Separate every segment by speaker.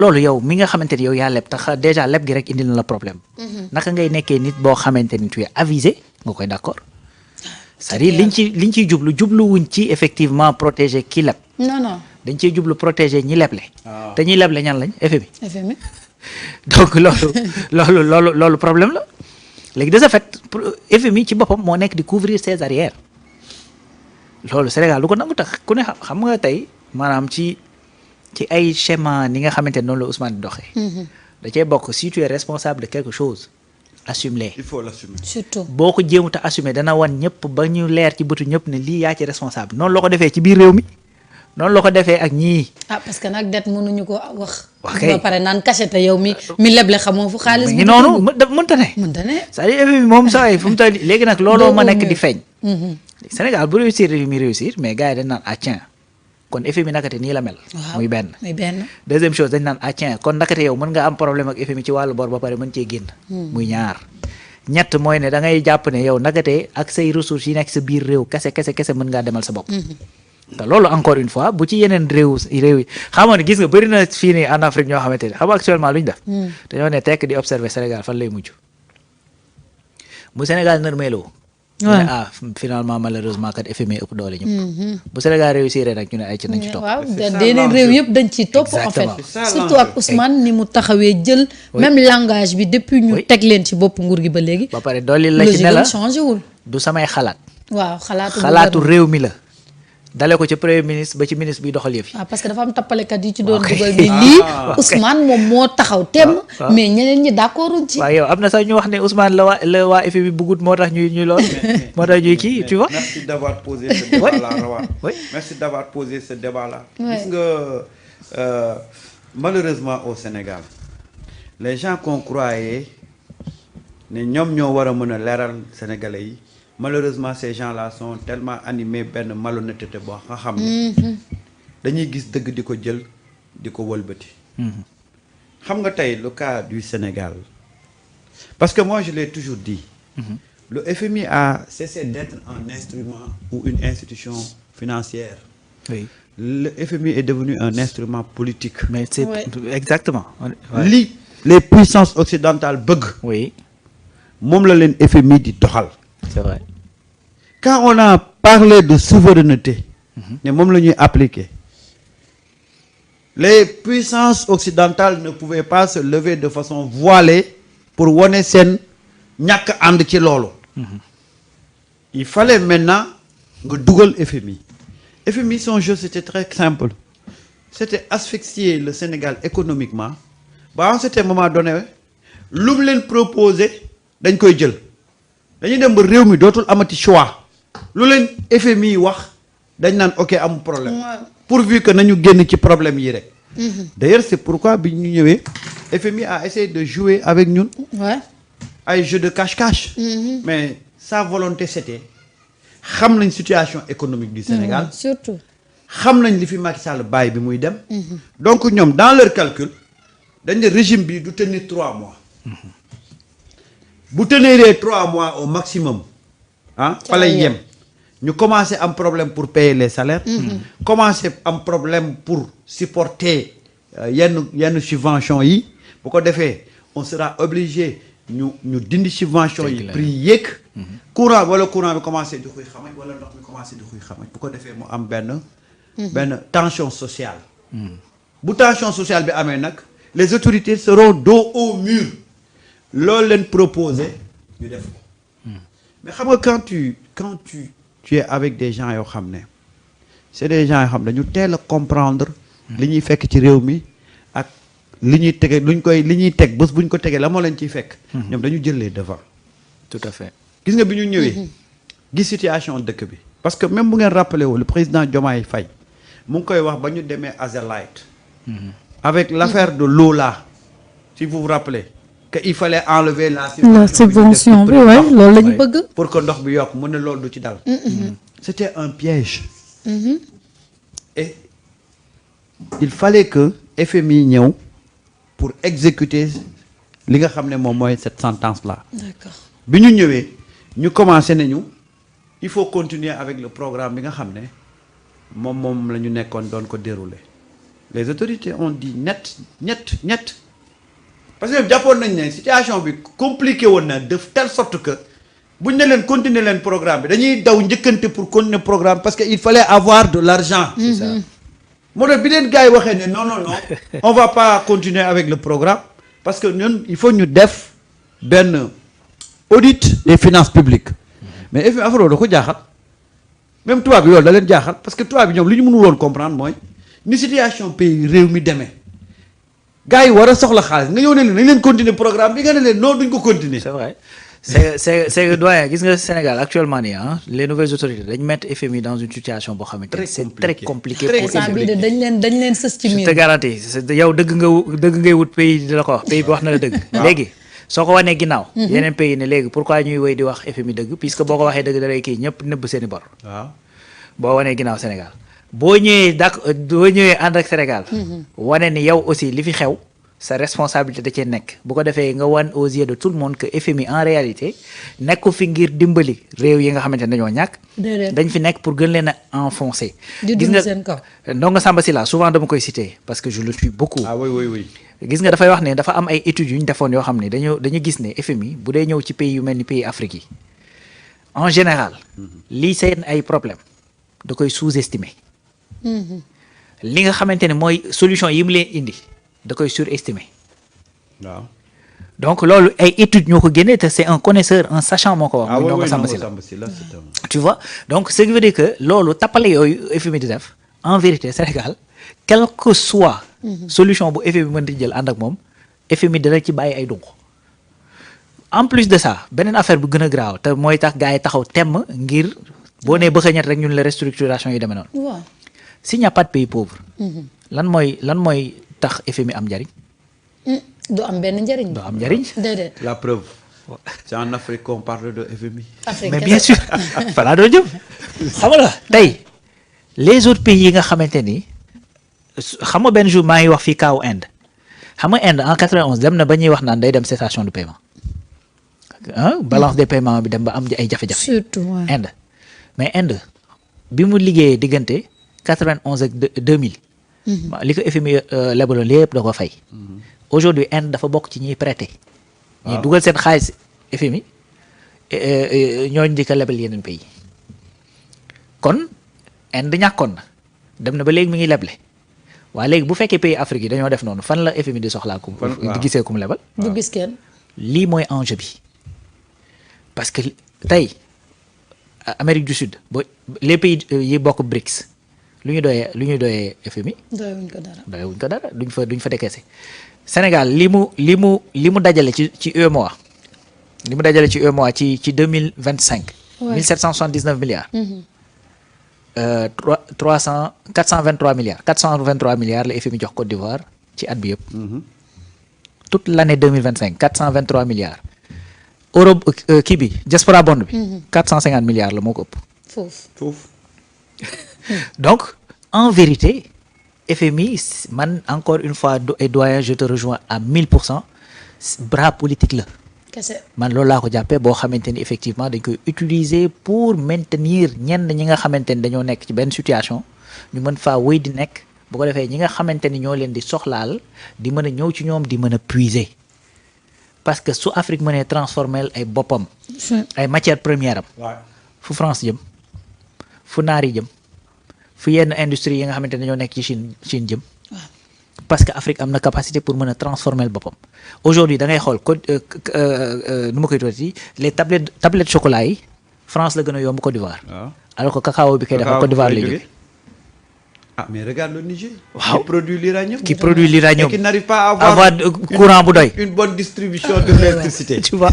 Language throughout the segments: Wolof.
Speaker 1: loolu yow mi nga xamante ni yow yaa leb tax déjà leb gi rek indi na la problème. naka ngay nekkee nit boo xamante ni tu es avisé nga koy d'accord. c'est-à-dire liñ ciy jubluwuñ ci effectivement protéger ki leb.
Speaker 2: non.
Speaker 1: dañ ciy jublu protéger ñi leble. te ñi leble ñan lañ FMI.
Speaker 2: FMI.
Speaker 1: donc loolu problème la léegi de ce fait FMI ci boppam moo nekk di couvrir ses arrières loolu Sénégal du ko nangu tax ku ne xam nga tey maanaam ci ay schéma ni nga xamante ne noonu la Ousmane di doxee. da cee bokk si tu es responsable de quelque chose assume-le.
Speaker 3: il faut l'assumer.
Speaker 2: surtout
Speaker 1: boo ko jéemut a assumer dana wan ñëpp ba ñu leer ci bëtu ñëpp ne lii yaa ci responsable noonu la ko defee ci biir réew mi noonu la ko defee ak ñii.
Speaker 2: parce que nag det mënuñu ko wax.
Speaker 1: ok
Speaker 2: ba pare naan cachette yow mi leble xamoo fu xaalis.
Speaker 1: mi ngi noonu mënta ne. c'est-à-dire FMI moom saa yi fu mu toll léegi nag looloo ma nekk di feeñ. Sénégal bu réussir mi réussir mais gars yi dañ naan tiens kon FMI nakate nii la mel. muy benn. deuxième chose dañ naan tiens kon nakate yow mën nga am problème ak FMI ci wàllu bor ba pare mën cee génn. muy ñaar ñett mooy ne da ngay jàpp ne yow nakate ak say ressources yi nekk sa biir réew kese mën ngaa demal sa bopp. te loolu encore une fois bu ci yeneen réew yi xamoo ne gis nga bëri na fii nii en Afrique ñoo xamante ne xam nga actuellement lu ñu def. dañoo ne tekk di observer Sénégal fan lay mujj bu Sénégal nërmeeloo. ñu ne finalement malheureusement kat FMI ëpp doole ñëpp. bu Sénégal réussir nag ñu ne ay ci nañ ci topp.
Speaker 2: waaw yeneen réew yëpp dañ ciy topp en fait. surtout ak Ousmane ni mu taxawee jël. même langage bi depuis ñu teg leen ci bopp nguur gi ba léegi.
Speaker 1: ba pare dolli la ci ne la
Speaker 2: changé wul.
Speaker 1: du samay xalaat.
Speaker 2: waaw
Speaker 1: xalaatu réew mi la. dale ko ci premier ministre ba ci ministre bi doxal yëf yi.
Speaker 2: parce que dafa am tappalekat yi ci doon dugal ni lii Ousmane moom moo taxaw temm mais ñeneen ñi d'accorduñ ci.
Speaker 1: waaw yow am na sax ñu wax ne Ousmane la waa FMI bëggut moo tax ñuy lool moo tax ñuy kii tu vois.
Speaker 3: merci d'avoir posé ce débat là Rawane. merci d'avoir posé ce débat là. gis nga malheureusement au Sénégal les gens qu'on croyait ne ñoom ñoo war a mën a leeral sénégalais yi. malheureusement ces gens-là sont tellement animés benn malhonnêteté boo nga xam ne dañuy gis dëgg di ko jël di ko wëlbati. xam nga tey le cas du Sénégal parce que moi je l'ai toujours dit. le FMI a cessé d'être un instrument ou une institution financière.
Speaker 1: oui
Speaker 3: le FMI est devenu un instrument politique.
Speaker 1: mais c'est exactement.
Speaker 3: li les puissances occidentales bëgg.
Speaker 1: oui
Speaker 3: moom la leen FMI di doxal.
Speaker 1: c'est vrai.
Speaker 3: quand on a parlé de souveraineté. ne moom la ñuy appliquer. les puissances occidentales ne pouvaient pas se lever de façon voilée pour wane seen ñàkk ànd ci loolu. il fallait maintenant nga dugal FMI. FMI son jeu c'était très simple. c'était asphyxier le Sénégal économiquement ba à un certain moment donné lu mu leen proposé dañ koy jël. dañuy dem ba réew mi dootul amati choix lu leen FMI wax dañ naan ok amul problème pourvu que nañu génn ci problème yi rek. d'ailleurs c'est pourquoi bi ñu ñëwee FMI a essayé de jouer avec ñun. ay jeu de cache-cache. mais sa volonté c'était xam nañ situation économique du Sénégal.
Speaker 2: surtout
Speaker 3: xam nañ li fi Macky Sall bàyyi bi muy dem. donc ñoom dans leur calcul dañ ne régime bi du tenir 3 mois. bu teniree 3 mois au maximum fa lay yem ñu commencé am problème pour payer les salaires. commencé am problème pour supporter yenn subventions yi bu ko defee on sera obligé ñu dindi subventions yi prix yéeg courant bi commencé di xuy xamaj wala ndox mi commencé di xuy xamaj bu ko defee mu am benn tension sociale. bu tension sociale bi amee nag les autorités seront dos au mur. loolu leen proposé ñu def ko mais xam nga quand tu es avec des gens yoo xam ne c'est des gens yoo xam ne dañu teel a comprendre li ñuy fekk ci réew mi ak li ñuy tege li ñuy teg bés bu ñu ko tegee la moo leen ciy fekk ñoom dañu jël les devants.
Speaker 1: tout à fait
Speaker 3: gis nga bi ñu ñëwee gis situation dëkk bi parce que même bu ngeen rappelé wu le président Diomaye Faye mu ngi koy wax ba ñu demee Azalite avec l'affaire de l'eau là si vous vous rappelez que il fallait enlever la
Speaker 2: subvention bi loolu la ñu bëgg
Speaker 3: pour que ndox bi yokk mu ne loolu du ci dal. c'était un piège. et il fallait que FMI ñëw pour exécuter li nga xam ne moom mooy cette sentence là.
Speaker 2: d'accord
Speaker 3: bi ñu ñëwee ñu commencé nañu il faut continuer avec le programme bi nga xam ne moom la ñu nekkoon doon ko dérouler les autorités ont dit net parce que jàppoon nañ ne situation bi compliqué woon na de telle sorte que buñ ne leen continuer leen programme bi dañuy daw njëkkante pour continuer programme parce que il fallait avoir de l'argent. C'est ça. moo tax bi leen gars yi waxee ne non on va pas continuer avec le programme parce que ñun il faut ñu def benn audit des finances publiques mais FMI affaire da ko jaaxal même tubaab bi loolu da leen jaaxal parce que tubaab bi ñoom li ñu mënul woon comprendre mooy ni situation pays réew mi demee gars yi war a soxla xaalis nga ñëw ne leen nañ leen continuer programme bi nga ne leen non duñ ko continuer.
Speaker 1: c'est vrai c'est doyen gis nga Sénégal actuellement nii les nouvelles autorités dañ mettre FMI dans une situation boo xamante ne c'est très compliqué pour FMI.
Speaker 2: dañ leen sës ci miir.
Speaker 1: je te garantis yow dëgg ngay wut pays di la ko wax pays bi wax na la dëgg. léegi soo ko wanee ginnaaw. yeneen pays ne léegi pourquoi ñuy wéy di wax FMI dëgg puisque boo ko waxee dëgg da lay kii ñëpp nëbb seen i bor.
Speaker 3: waaw
Speaker 1: boo wanee ginnaaw Sénégal boo ñëwee ànd ak Sénégal. wane ni yow aussi li fi xew. sa responsabilité da cee nekk bu ko defee nga wan aux yeux de tout le monde que FMI en réalité nekku fi ngir dimbali réew yi nga xamante ne dañoo ñàkk. dañ fi nekk pour gën leen a enfoncer.
Speaker 2: gis nga seen kaw.
Speaker 1: Ndongo Samba Sylla souvent dama koy citer parce que je le suis beaucoup.
Speaker 3: ah oui.
Speaker 1: gis nga dafay wax ne dafa am ay études yu ñu defoon yoo xam ne dañu gis ne FMI bu dee ñëw ci pays yu mel ni pays Afrique yi en général. lii seen ay problème da koy sous-estimer. li nga xamante ne mooy solution yi mu leen indi. da koy surestimer.
Speaker 3: waaw
Speaker 1: donc loolu ay études ñoo ko génnee te c'est un connaisseur un sachant moo ko wax. muy Ndongo Samba Sylla tu vois donc ce qui veut dire que loolu tappale yooyu FMI di def en vérité Sénégal quel que soit. solution bu FMI mën di jël ànd ak moom FMI dana ci bàyyi ay dunq. en plus de ça beneen affaire bu gën a graaw te mooy tax gars yi taxaw temm ngir boo nee bëgg a ñett rek ñun la restructuration yi demee noonu.
Speaker 2: waaw
Speaker 1: s'il n'y a pas de pays pauvre. lan mooy tax FMI am njariñ.
Speaker 2: du am benn njariñ.
Speaker 1: du am njariñ.
Speaker 2: déedéet.
Speaker 3: la preuve. c'est en Afrique qu'on parle de FMI.
Speaker 2: Afrique
Speaker 1: mais bien sûr falaa doo jëm. xam nga tey les autres pays yi nga xamante ni xam nga benn jour maa ngi wax fii kaaw Inde xam nga Inde en 91 dem na ba ñuy wax naan day dem cessation de paiement balance des paiements bi dem ba am ay jafe-jafe.
Speaker 2: surtout waaw
Speaker 1: Inde mais Inde bi mu liggéeyee diggante 91 ak 2000. li ko FMI lebaloon lépp da ko fay. aujourd'hui Inde dafa bokk ci ñuy prêter. ñuy dugal seen xaalis FMI ñooñu di ko lebal yeneen pays. kon Inde ñàkkoon na dem na ba léegi mi ngi leble waaye léegi bu fekkee pays Afrique yi dañoo def noonu fan la FMI di soxlaa ku di gisee ku mu lebal.
Speaker 2: du gis kenn.
Speaker 1: lii mooy enjeu bi parce que tey Amérique du Sud ba les pays yi bokk BRICS. lu ñu doyee FMI.
Speaker 2: doyewuñ ko dara.
Speaker 1: duñ fa décaissé Sénégal li mu dajale ci UEMOA li mu dajale ci UEMOA ci 2025. 1779 milliards. 423 milliards la FMI jox Côte d'Ivoire ci at bi yëpp. toute l'année 2025 423 milliards. Europe kii bi diaspora bond bi. 450 milliards la moo ko ëpp.
Speaker 2: foofu.
Speaker 1: donc en vérité FMI man encore une fois doyen je te rejoins à 1000%. bras politique la.
Speaker 2: kese
Speaker 1: man loolu laa ko jàppee boo xamante ni effectivement dañ koy utiliser pour maintenir ñenn ñi nga xamante ni dañoo nekk ci benn situation ñu mën faa wéy di nekk bu ko defee ñi nga xamante ni ñoo leen di soxlaal di mën a ñëw ci ñoom di mën a puiser parce que su Afrique mënee transformer ay boppam. ay matières premières am. fu France jëm fu naar yi jëm. fu yenn industrie yi nga xamante ne ñoo nekk ci Chine jëm. parce que Afrique am na capacité pour mën a transformer boppam. aujourd'hui da ngay xool nu ma koy tuddati les tablettes chocolat yi France la gën a yomb Côte d'Ivoire. alors que cacao bi koy defar Côte d'Ivoire lay jógee.
Speaker 3: ah mais regarde le Niger.
Speaker 1: waaw
Speaker 3: qui produit l'uranium.
Speaker 1: et
Speaker 3: qui n'arrive pas à avoir
Speaker 1: courant bu doy.
Speaker 3: une bonne distribution de l'électricité.
Speaker 1: tu vois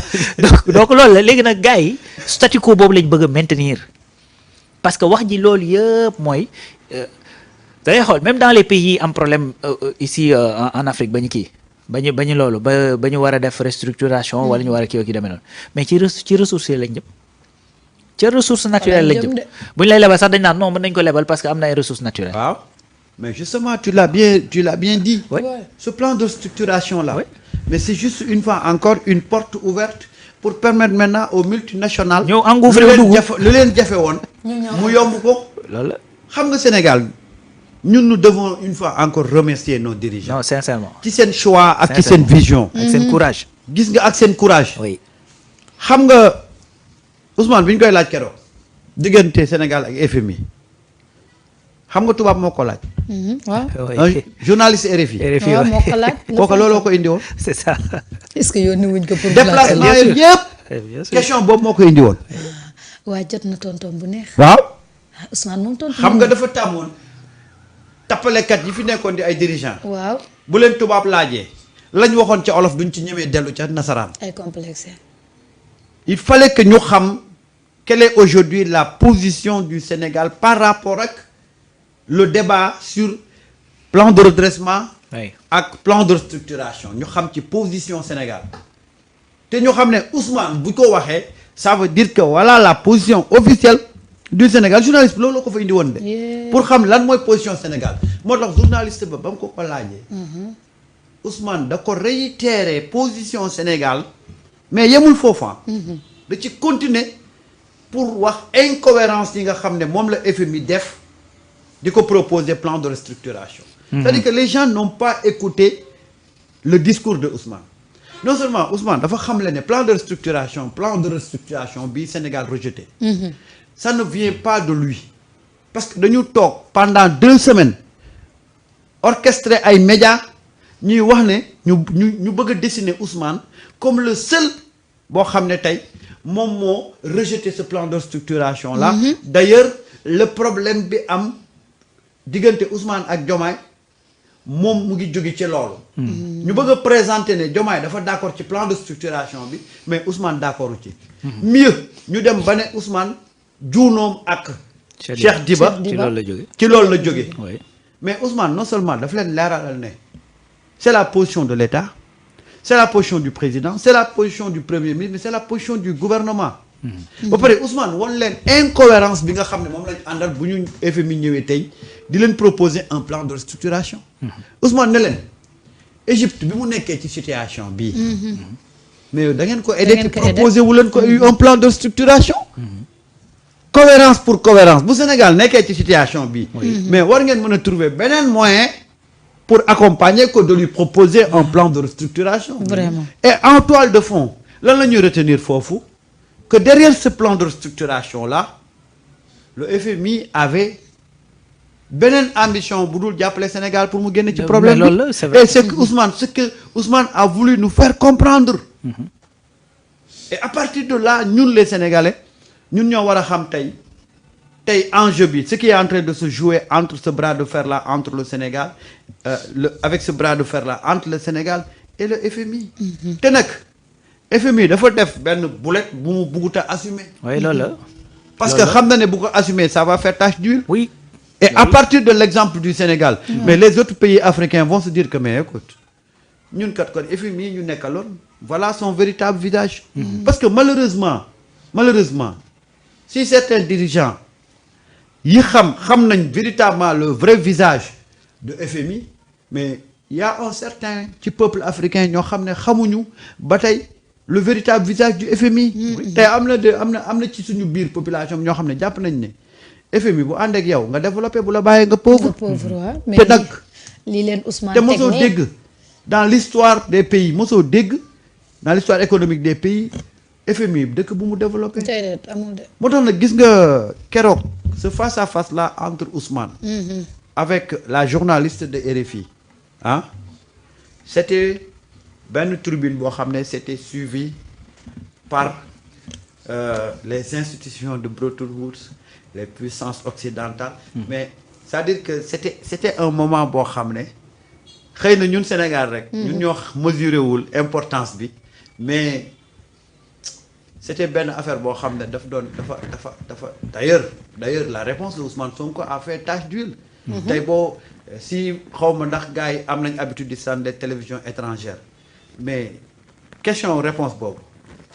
Speaker 1: donc loolu la léegi nag gars yi statu quo boobu lañ bëgg a maintenir parce que wax ji loolu yëpp mooy da ngay xool même dans les pays yi am problème ici en Afrique ba ñu kii ba ñu loolu ba ñu war a def restructuration wala ñu war a kii ak yu demee noonu mais ci ressources yi lañ jëm. ci ressources naturelles lañ jëm bu ñu lay lebal sax dañ naan non mën nañ ko lebal parce que am na ay ressources naturelles.
Speaker 3: waaw mais justement tu l'as bien dit.
Speaker 1: Oui.
Speaker 3: Ce plan de structuration là.
Speaker 1: Oui.
Speaker 3: mais c'est juste une fois encore une porte ouverte pour permettre maintenant aux multinationales.
Speaker 1: ñëw engouffré dugg
Speaker 3: lu leen jafe woon. mu yomb ko.
Speaker 1: loolu la
Speaker 3: xam nga Sénégal nous devons une fois encore remercier nos dirigeants.
Speaker 1: non sincèrement.
Speaker 3: ci seen choix ak ci seen vision.
Speaker 1: ak seen courage.
Speaker 3: gis nga ak seen courage.
Speaker 1: oui.
Speaker 3: xam nga Ousmane bi ñu koy laaj keroog diggante Sénégal ak FMI xam nga tubaab moo ko laaj.
Speaker 2: waaw.
Speaker 3: journaliste RFI.
Speaker 1: RFI
Speaker 2: waaw moo ko laaj.
Speaker 3: kooku looloo ko indi woon.
Speaker 1: c'est ça.
Speaker 2: est-ce que yónni wuñ ko pour.
Speaker 3: déplacement
Speaker 1: bien sûr.
Speaker 3: yëpp
Speaker 1: bien sûr.
Speaker 3: question boobu moo ko indi woon.
Speaker 2: waa jot na tonton bu neex.
Speaker 3: waaw.
Speaker 2: Ousmane moom tonton.
Speaker 3: xam nga dafa tàmmoon tappalekat yi fi nekkoon di ay dirigeants.
Speaker 2: waaw.
Speaker 3: bu leen tubaab laajee lañ waxoon ca olof duñ ci ñemee dellu ca nasaraan.
Speaker 2: ay complexe.
Speaker 3: il fallait que ñu xam quelle est aujourd'hui la position du Sénégal par rapport ak le débat sur plan de redressement
Speaker 1: oui.
Speaker 3: ak plan de restructuration ñu xam ci position Sénégal te ñu xam ne Ousmane bu ko waxee ça veut dire que voilà la position officielle du Sénégal journaliste bi loolu ko fa indi woon de pour xam lan mooy position Sénégal moo tax journaliste ba ba mu ko laajee Ousmane da ko réitérer position Sénégal mais yemul foofa da ci continuer pour wax incohérence yi nga xam ne moom la FMI def di ko proposer plan de restructuration c'est-à-dire que les gens n'ont pas écouté le discours de Ousmane non seulement Ousmane dafa xam le ne plan de restructuration bi Sénégal rejeté ça ne vient pas de lui parce que dañu toog pendant 2 semaines orchestré ay médias ñuy wax ne ñu bëgg a dessiner Ousmane comme le seul boo xam ne tey moom moo rejeté ce plan de restructuration là d'ailleurs le problème bi am diggante Ousmane ak Diomaye moom mu ngi jóge ci loolu ñu bëgg a présenter ne Diomaye dafa d'accord ci plan de structuration bi mais Ousmane d'accord ci mieux ñu dem ba ne Ousmane juunoom ak Cheikh Diba
Speaker 1: ci loolu la jóge
Speaker 3: ci loolu la jóge
Speaker 1: oui.
Speaker 3: mais Ousmane non seulement daf leen leeralal ne c'est la position de l'État c'est la position du président c'est la position du premier ministre mais c'est la position du gouvernement ba pare Ousmane won leen incohérence bi nga xam ne moom lañ àndal bu ñu FMI ñëwee tey di leen proposer un plan de restructuration Ousmane ne leen Égypte bi mu nekkee ci situation bii mais da ngeen ko aider ci proposer wu leen ko un plan de restructuration cohérence pour cohérence bu Sénégal nekkee ci situation bii mais war ngeen mën a trouver beneen moyen pour accompagner que de lui proposer un plan de restructuration
Speaker 2: Vraiment.
Speaker 3: et en toile de fond lan la ñuy retenir foofu que derrière ce plan de restructuration là le FMI avait beneen ambition bu dul jàppale Sénégal pour mu génn ci problème
Speaker 1: mais loolu la, c'est vrai.
Speaker 3: et ce que Ousmane a voulu nous faire comprendre et à partir de là ñun les Sénégalais ñun ñoo war a xam tey enjeu bi ce qui est en train de se jouer entre ce bras de fer là entre le Sénégal avec ce bras de fer là entre le Sénégal et le FMI te nag FMI dafa def benn boulette bu mu buggut a assumer
Speaker 1: oui loolu la.
Speaker 3: parce que xam na ne bu ko assumer ça va faire tache d'huile
Speaker 1: oui.
Speaker 3: et à partir de l'exemple du Sénégal mais les autres pays africains vont se dire que mais écoute ñun kat kon FMI ñu nekkaloon voilà son véritable visage parce que malheureusement si certains dirigeants yi xam nañ véritablement le vrai visage de FMI mais il y a un certain ci peuple africain ñoo xam ne xamuñu ba tey le véritable visage du FMI tey am na ci suñu biir population ñoo xam ne jàpp nañ ne FMI bu ànd ak yow nga développé bu la bàyyee nga pauvre
Speaker 2: waaw mais
Speaker 3: te nag
Speaker 2: lii leen Ousmane
Speaker 3: te mosoo dégg dans l'histoire des pays mosoo dégg dans l'histoire économique des pays FMI dëkk bu mu développé
Speaker 2: déedéet amul de.
Speaker 3: moo tax nag gis nga keroog ce face à face là entre Ousmane avec la journaliste de RFI c'était benn tribune boo xam ne c'était suivi par les institutions de Bretton Woods les puissances occidentales mais c'est-à-dire que c'était un moment boo xam ne xëy na ñun Sénégal rek ñun ñoo mesuré wul importance bi mais c'était benn affaire boo xam ne dafa d'ailleurs la réponse de Ousmane Sonko a fait tache d'huile tey boo si xawma ndax gars yi am nañ habitude di seetaan des télévisions étrangères mais question réponse boobu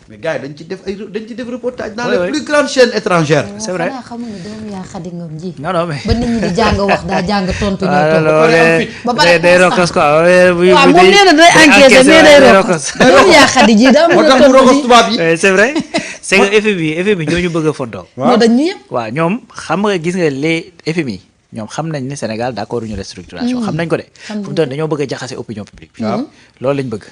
Speaker 3: mais gars yi dañ ci def reportage dans les plus grandes chaînes étrangères
Speaker 1: c'est vrai
Speaker 2: xanaa xamuñu doomu yaa Xadi Ngom ji.
Speaker 1: non mais.
Speaker 2: ba nit ñi di jàng wax daa jàng tontu ñëw
Speaker 1: ah
Speaker 2: tontu. ba pare
Speaker 1: day rokos quoi.
Speaker 2: waaw moom nee na day encaissé mais day rokos. doomu yaa Xadi ji daa mën
Speaker 3: moo
Speaker 2: a
Speaker 3: tax mu
Speaker 2: tontu
Speaker 3: rokos
Speaker 2: ji.
Speaker 3: tubaab yi
Speaker 1: c'est vrai c'est que FMI ñoo ñu bëgg a fontoo.
Speaker 2: moo dañ ñu yëpp.
Speaker 1: waaw ñoom xam nga gis nga les FMI ñoom xam nañ ne Sénégal d'accord ñu restructuration xam nañ ko de fu mu toll dañoo bëgg a jaxase opinion publique bi loolu lañ bëgg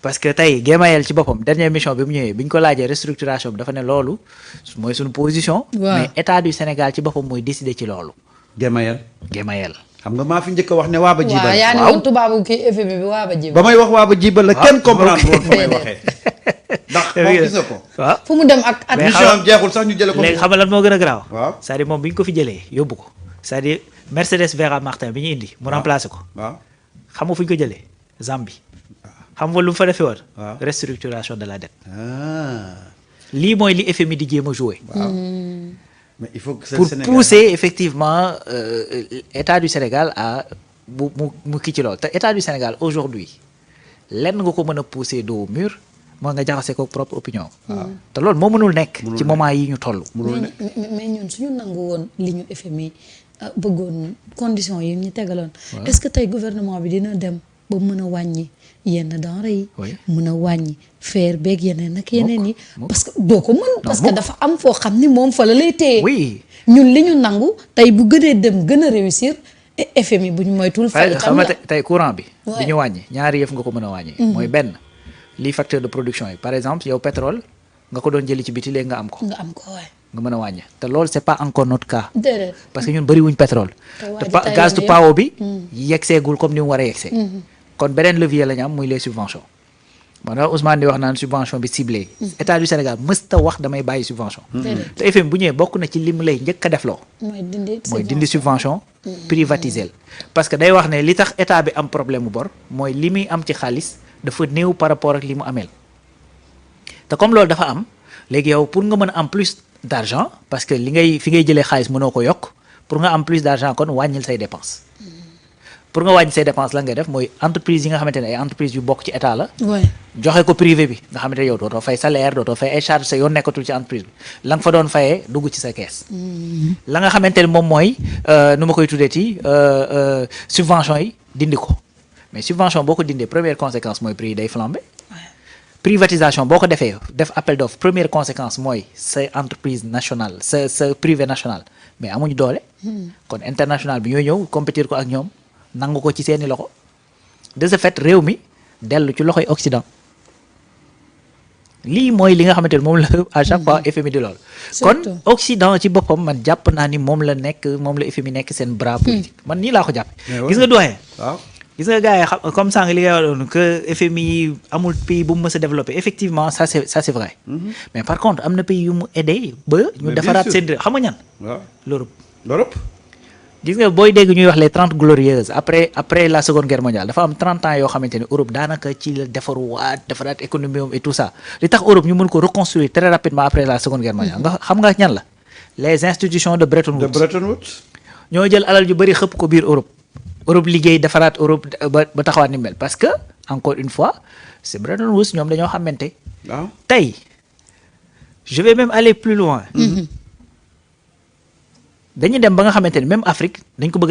Speaker 1: parce que tey Guémayel ci boppam dernière mission bi mu ñëwee bi ñu ko laajee restructuration bi dafa ne loolu mooy suñu position mais état du Sénégal ci boppam mooy décider ci loolu Guémayel
Speaker 3: xam nga maa fi njëkk a wax ne waaba jibal
Speaker 2: waaw yaa ne woon tubaabu kii FMI bi waaba jibal
Speaker 3: ba may wax waaba jibal la kenn comprendre woon fa may waxee ndax moom gis nga ko
Speaker 1: waaw
Speaker 2: fu mu dem ak
Speaker 3: mission am jeexul sax ñu jële ko
Speaker 1: léegi xam nga lan moo gën a garaaw
Speaker 3: waaw
Speaker 1: c'est-à-dire moom bi ñu ko fi jëlee yóbbu ko c'est-à-dire Mercedes Vera Martin bi ñu indi mu remplacé ko
Speaker 3: waaw
Speaker 1: xam nga fu ñu ko jëlee Zambie xam nga lu mu fa defee woon
Speaker 3: waaw
Speaker 1: restructuration de la dette
Speaker 3: ah
Speaker 1: lii mooy li FMI di jéem a joué
Speaker 3: waaw mais il faut que
Speaker 1: pour pousser effectivement état du Sénégal à mu kii ci loolu te état du Sénégal aujourd'hui lenn nga ko mën a pousser dos au mur moo nga jaxase ko propre opinion te loolu moo mënul nekk ci moment yi ñu toll
Speaker 2: mais ñun suñu nangu woon li ñu FMI bëggoon conditions yi ñu tegaloon est-ce que tey gouvernement bi dina dem ba mën a wàññi yenn denrées yi mën a wàññi fer beeg yeneen ak yeneen yi parce que doo ko mën parce que dafa am foo xam ni moom fa la lay téye
Speaker 1: oui
Speaker 2: ñun li ñu nangu tey bu gënee dem gën a réussir FMI bu ñu moytul fay
Speaker 1: xam nga tey courant bi di ñu wàññi ñaari yëf nga ko mën a wàññi mooy benn lii facteur de production yi par exemple yow pétrole nga ko doon jëli ci biti léegi nga am ko waay nga mën a wàññi te loolu c'est pas encore notre cas parce que ñun bëri wuñ pétrole te gaz to power bi yeggseegul comme ni mu war a yegsee kon beneen levier la ñu am muy les subventions maanaam Ousmane di wax naan subvention bi ciblé état du Sénégal mësta wax damay bàyyi subvention te FMI bu ñëwee bokk na ci lim lay njëkk a def loo mooy dindi subvention privatiser parce que day wax ne li tax état bi am problème mu bor mooy li muy am ci xaalis dafa néew par rapport ak li mu ameel te comme loolu dafa am léegi yow pour nga mën a am plus d'argent parce que fi ngay jëlee xaalis mënoo ko yokk pour nga am plus d'argent kon wàññil say dépenses pour nga wàññi say dépenses la ngay def mooy entreprise yi nga xamante ne ay entreprise yu bokk ci état la joxe ko privé bi nga xamante ne yow dootoo fay salaire dootoo fay ay charges sa yoon nekkatul ci entreprise bi la nga fa doon fayee dugg ci sa kees la nga xamante ne moom mooy nu ma koy tuddee ci subvention yi dindi ko mais subvention boo ko dindee première conséquence mooy prix yi day flambé privatisation boo ko defee def appel d'offre première conséquence mooy sa entreprise nationale sa privé national mais amuñu doole kon international bi ñooy ñëw compétir ko ak ñoom nangu ko ci seeni loxo de ce fait réew mi dellu ci loxoy Occident lii mooy li nga xamante ne moom la à chaque fois FMI di lool kon Occident ci boppam man jàpp naa ni moom la FMI nekk seen bras politique man nii laa ko jàppe gis nga doyen gis nga gars yi xam comme sànq li ngay wax doon que FMI amul pays bu mu mës a développé effectivement ça c'est vrai mais par contre am na pays yu mu aidé ba ñu defaraat seen xam nga ñan l'Europe gis nga booy dégg ñuy wax les 30 glorieuses après la seconde guerre mondiale dafa am 30 ans yoo xamante ne Europe daanaka ci la defaraat économie et tout ça li tax Europe ñu mën ko reconstruire très rapidement après la seconde guerre mondiale nga xam nga ñan la les institutions de Bretton Woods ñoo jël alal ju bëri xëpp ko biir Europe liggéey defaraat Europe ba taxawaat ni mel parce que encore une fois c'est Bretton Woods ñoom dañoo xamante tey je vais même aller plus loin dañuy dem ba nga xamante ne même Afrique dañ ko bëgg